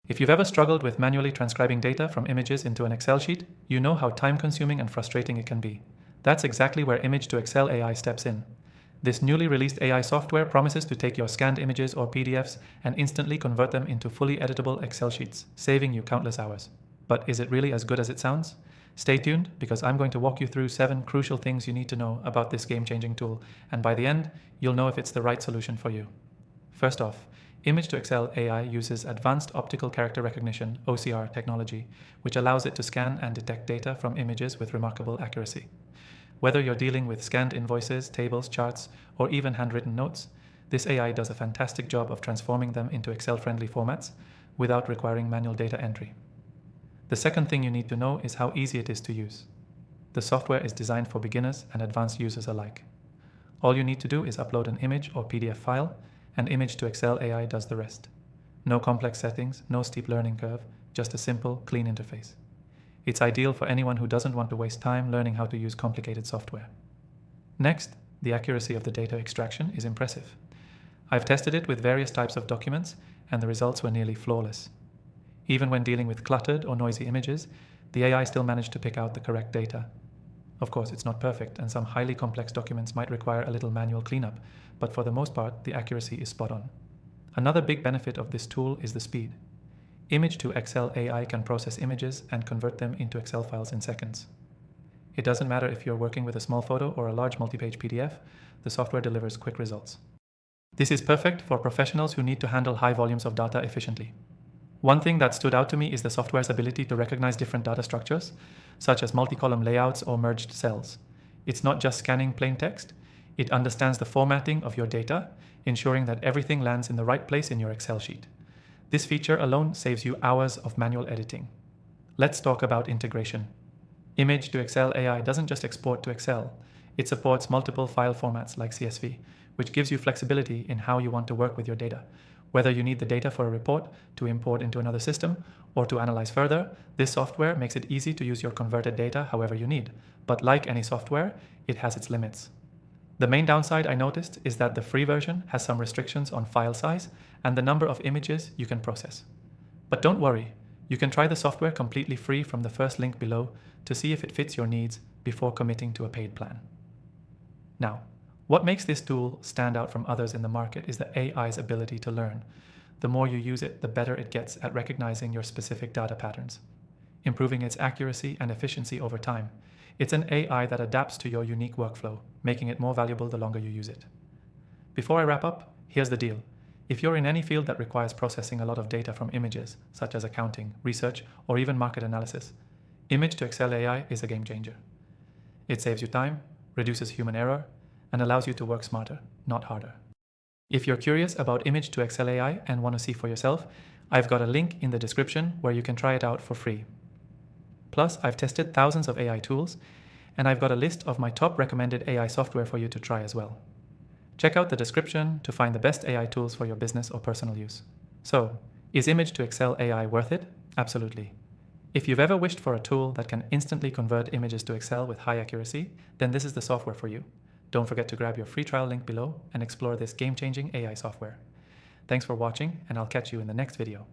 If you've ever struggled with manually transcribing data from images into an Excel sheet, you know how time-consuming and frustrating it can be. That's exactly where Image to Excel AI steps in. This newly released AI software promises to take your scanned images or PDFs and instantly convert them into fully editable Excel sheets, saving you countless hours. But is it really as good as it sounds? Stay tuned, because I'm going to walk you through 7 crucial things you need to know about this game-changing tool, and by the end, you'll know if it's the right solution for you. First off, Image to Excel AI uses Advanced Optical Character Recognition (OCR) technology, which allows it to scan and detect data from images with remarkable accuracy. Whether you're dealing with scanned invoices, tables, charts, or even handwritten notes, this AI does a fantastic job of transforming them into Excel-friendly formats without requiring manual data entry. The second thing you need to know is how easy it is to use. The software is designed for beginners and advanced users alike. All you need to do is upload an image or PDF file, and Image to Excel AI does the rest. No complex settings, no steep learning curve, just a simple, clean interface. It's ideal for anyone who doesn't want to waste time learning how to use complicated software. Next, the accuracy of the data extraction is impressive. I've tested it with various types of documents, and the results were nearly flawless. Even when dealing with cluttered or noisy images, the AI still managed to pick out the correct data. Of course, it's not perfect, and some highly complex documents might require a little manual cleanup, but for the most part, the accuracy is spot on. Another big benefit of this tool is the speed. Image to Excel AI can process images and convert them into Excel files in seconds. It doesn't matter if you're working with a small photo or a large multi-page PDF, the software delivers quick results. This is perfect for professionals who need to handle high volumes of data efficiently. One thing that stood out to me is the software's ability to recognize different data structures, such as multi-column layouts or merged cells. It's not just scanning plain text, it understands the formatting of your data, ensuring that everything lands in the right place in your Excel sheet. This feature alone saves you hours of manual editing. Let's talk about integration. Image to Excel AI doesn't just export to Excel, it supports multiple file formats like CSV, which gives you flexibility in how you want to work with your data. Whether you need the data for a report, to import into another system, or to analyze further, this software makes it easy to use your converted data however you need. But like any software, it has its limits. The main downside I noticed is that the free version has some restrictions on file size and the number of images you can process. But don't worry, you can try the software completely free from the first link below to see if it fits your needs before committing to a paid plan. Now, what makes this tool stand out from others in the market is the AI's ability to learn. The more you use it, the better it gets at recognizing your specific data patterns, improving its accuracy and efficiency over time. It's an AI that adapts to your unique workflow, making it more valuable the longer you use it. Before I wrap up, here's the deal. If you're in any field that requires processing a lot of data from images, such as accounting, research, or even market analysis, Image to Excel AI is a game changer. It saves you time, reduces human error, and allows you to work smarter, not harder. If you're curious about Image to Excel AI and want to see for yourself, I've got a link in the description where you can try it out for free. Plus, I've tested thousands of AI tools, and I've got a list of my top recommended AI software for you to try as well. Check out the description to find the best AI tools for your business or personal use. So, is Image to Excel AI worth it? Absolutely. If you've ever wished for a tool that can instantly convert images to Excel with high accuracy, then this is the software for you. Don't forget to grab your free trial link below and explore this game-changing AI software. Thanks for watching, and I'll catch you in the next video.